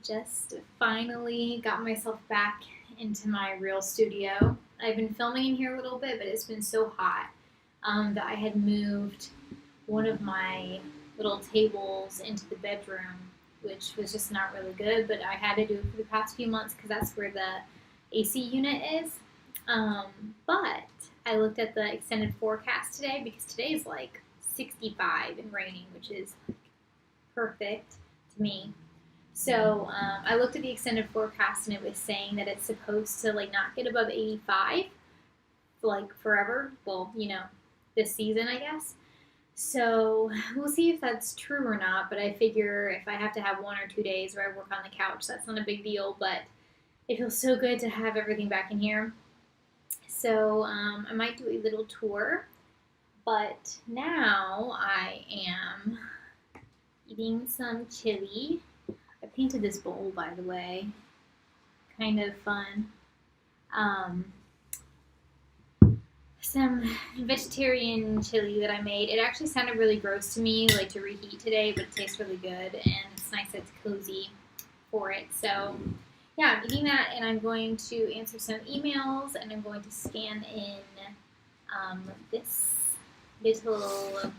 just finally got myself back into my real studio. I've been filming in here a little bit, but it's been so hot that I had moved one of my little tables into the bedroom, which was just not really good, but I had to do it for the past few months because that's where the AC unit is. But I looked at the extended forecast today because today is like 65 and raining, which is perfect to me. So I looked at the extended forecast and it was saying that it's supposed to like not get above 85 like forever. Well, this season, I guess. So we'll see if that's true or not, but I figure if I have to have 1 or 2 days where I work on the couch, that's not a big deal, but it feels so good to have everything back in here. So I might do a little tour, but now I am eating some chili. I painted this bowl, by the way. Kind of fun. Some vegetarian chili that I made. It actually sounded really gross to me, like to reheat today, but it tastes really good, and it's nice that it's cozy for it. So, yeah, I'm eating that, and I'm going to answer some emails, and I'm going to scan in this little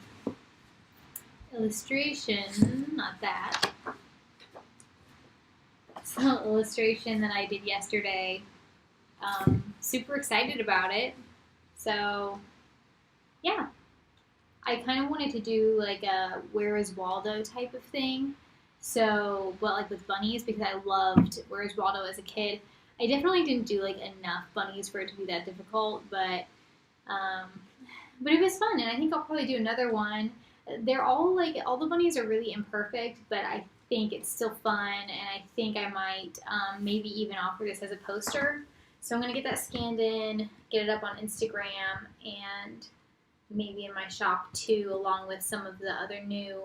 illustration, not that. Little illustration that I did yesterday. Super excited about it. So, yeah. I kind of wanted to do like a Where is Waldo type of thing. So, but like with bunnies, because I loved Where is Waldo as a kid. I definitely didn't do like enough bunnies for it to be that difficult, but it was fun, and I think I'll probably do another one. They're all like, all the bunnies are really imperfect, but I think it's still fun, and I think I might maybe even offer this as a poster. So I'm going to get that scanned in, get it up on Instagram, and maybe in my shop too, along with some of the other new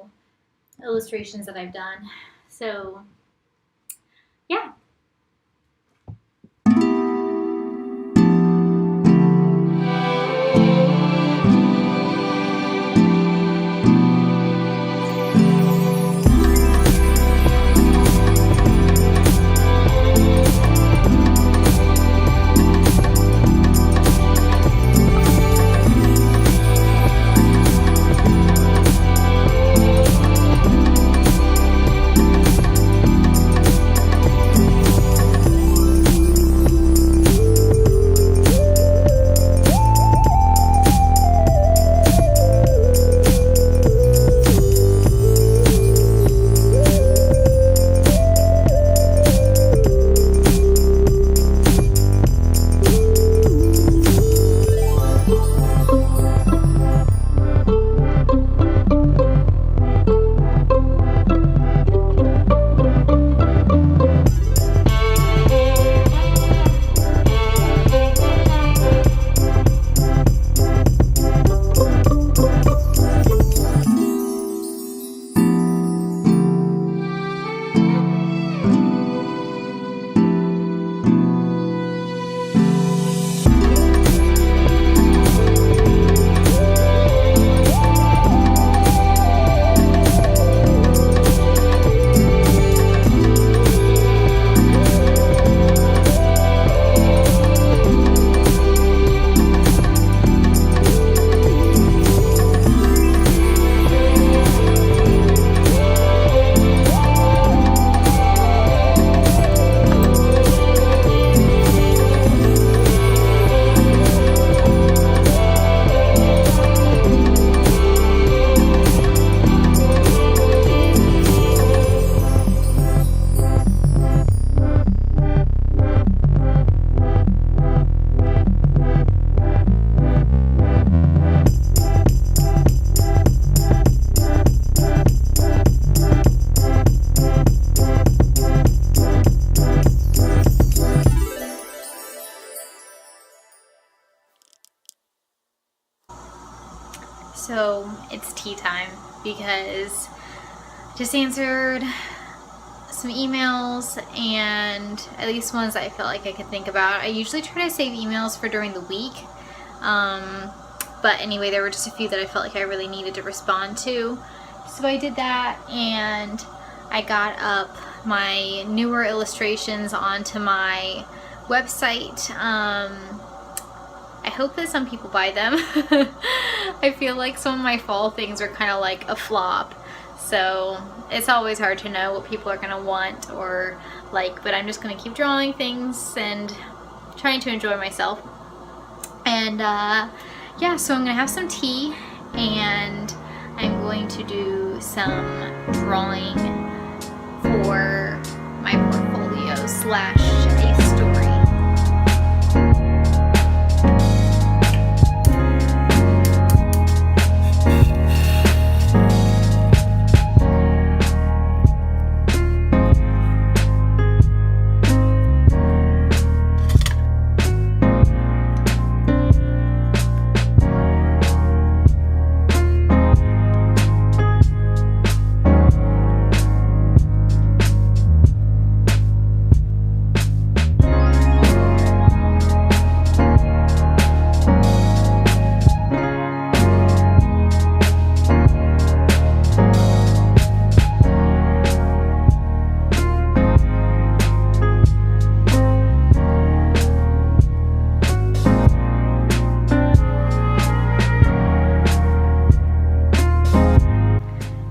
illustrations that I've done. So, yeah. So it's tea time because I just answered some emails, and at least ones I felt like I could think about. I usually try to save emails for during the week, but anyway, there were just a few that I felt like I really needed to respond to. So I did that, and I got up my newer illustrations onto my website. I hope that some people buy them. I feel like some of my fall things are kind of like a flop. So it's always hard to know what people are going to want or like, but I'm just going to keep drawing things and trying to enjoy myself. And yeah, so I'm going to have some tea and I'm going to do some drawing for my portfolio slash a story.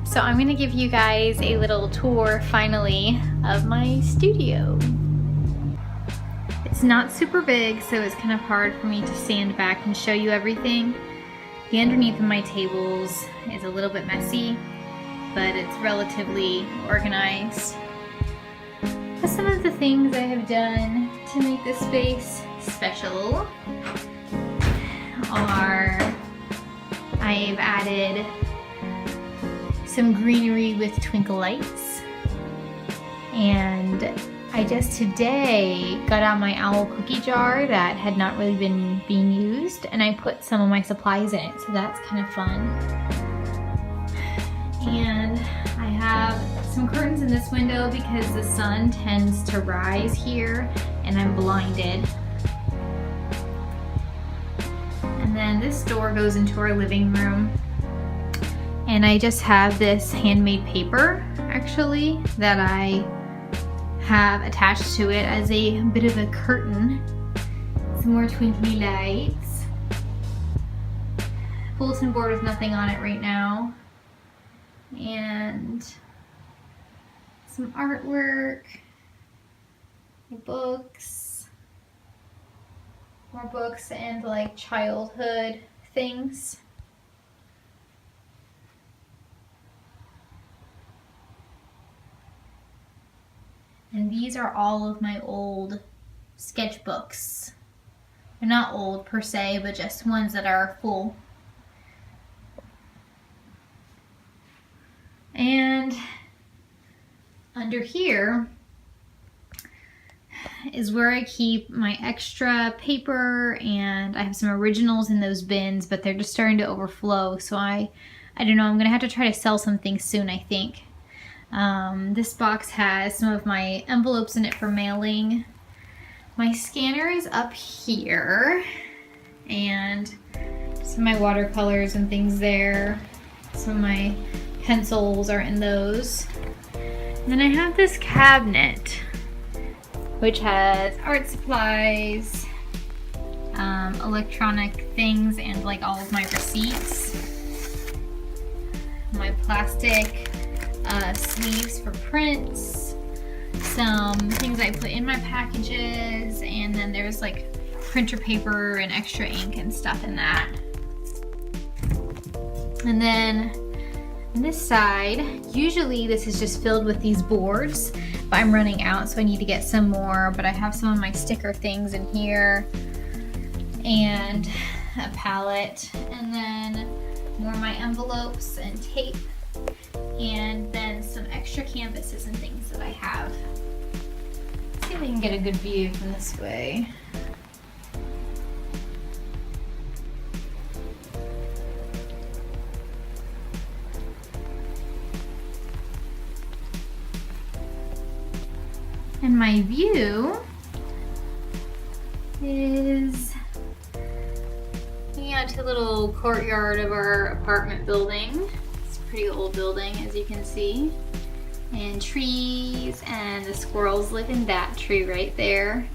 So I'm going to give you guys a little tour finally of my studio. It's not super big, so it's kind of hard for me to stand back and show you everything. The underneath of my tables is a little bit messy, but it's relatively organized. But some of the things I have done to make this space special are I've added some greenery with twinkle lights, and I just today got out my owl cookie jar that had not really been being used, and I put some of my supplies in it, so that's kind of fun. And I have some curtains in this window because the sun tends to rise here and I'm blinded. And then this door goes into our living room. And I just have this handmade paper, actually, that I have attached to it as a bit of a curtain. Some more twinkly lights. Bulletin board with nothing on it right now. And some artwork, books, more books, and like childhood things. And these are all of my old sketchbooks. They're not old per se, but just ones that are full. And under here is where I keep my extra paper, and I have some originals in those bins, but they're just starting to overflow. So I don't know, I'm gonna have to try to sell some things soon, I think. This box has some of my envelopes in it for mailing. My scanner is up here, and some of my watercolors and things there. Some of my pencils are in those. And then I have this cabinet, which has art supplies, electronic things, and like all of my receipts. My plastic sleeves for prints, some things I put in my packages, and then there's like printer paper and extra ink and stuff in that. And then on this side, usually this is just filled with these boards, but I'm running out, so I need to get some more. But I have some of my sticker things in here, and a palette, and then more of my envelopes and tape, and then some extra canvases and things that I have. Let's see if I can get a good view from this way. And my view is looking out to the little courtyard of our apartment building. It's a pretty old building, as you can see. and trees, and the squirrels live in that tree right there.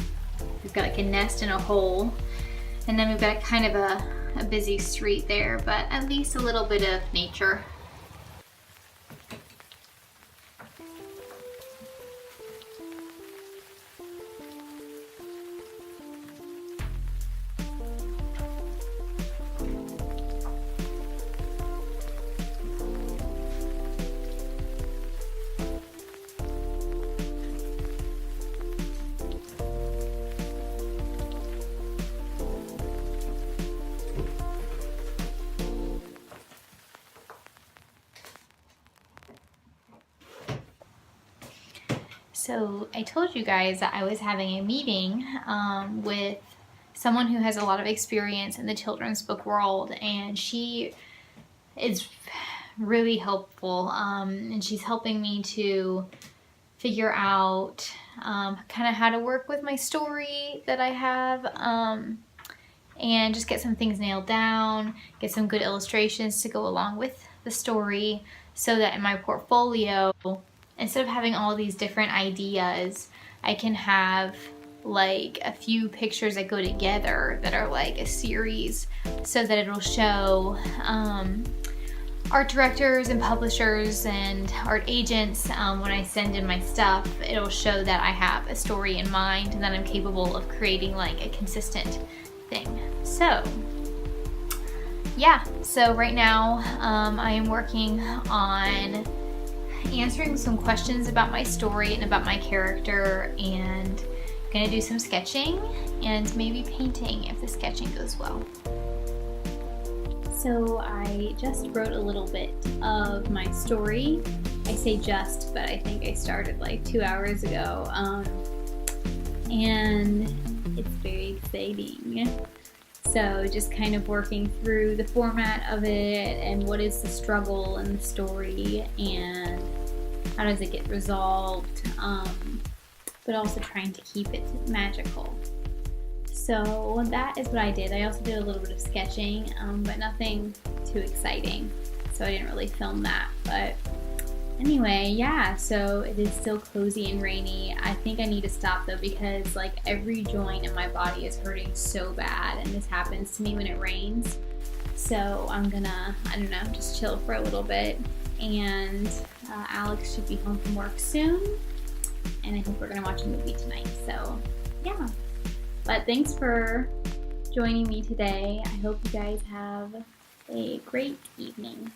We've got like a nest in a hole, and then we've got kind of a busy street there, but at least a little bit of nature. So I told you guys that I was having a meeting with someone who has a lot of experience in the children's book world, and she is really helpful, and she's helping me to figure out kind of how to work with my story that I have, and just get some things nailed down, get some good illustrations to go along with the story, so that in my portfolio, instead of having all these different ideas, I can have like a few pictures that go together that are like a series, so that it'll show art directors and publishers and art agents, when I send in my stuff, it'll show that I have a story in mind and that I'm capable of creating like a consistent thing. So yeah, so right now I am working on answering some questions about my story and about my character, and gonna do some sketching and maybe painting if the sketching goes well. So I just wrote a little bit of my story. I say just, but I think I started like 2 hours ago, and it's very exciting. So just kind of working through the format of it, and what is the struggle in the story, and how does it get resolved, but also trying to keep it magical. So that is what I did. I also did a little bit of sketching, but nothing too exciting, so I didn't really film that. But anyway, yeah, so it is still cozy and rainy. I think I need to stop though, because like every joint in my body is hurting so bad, and this happens to me when it rains. So I'm gonna, I don't know, just chill for a little bit, and Alex should be home from work soon, and I think we're gonna watch a movie tonight. So yeah, but thanks for joining me today. I hope you guys have a great evening.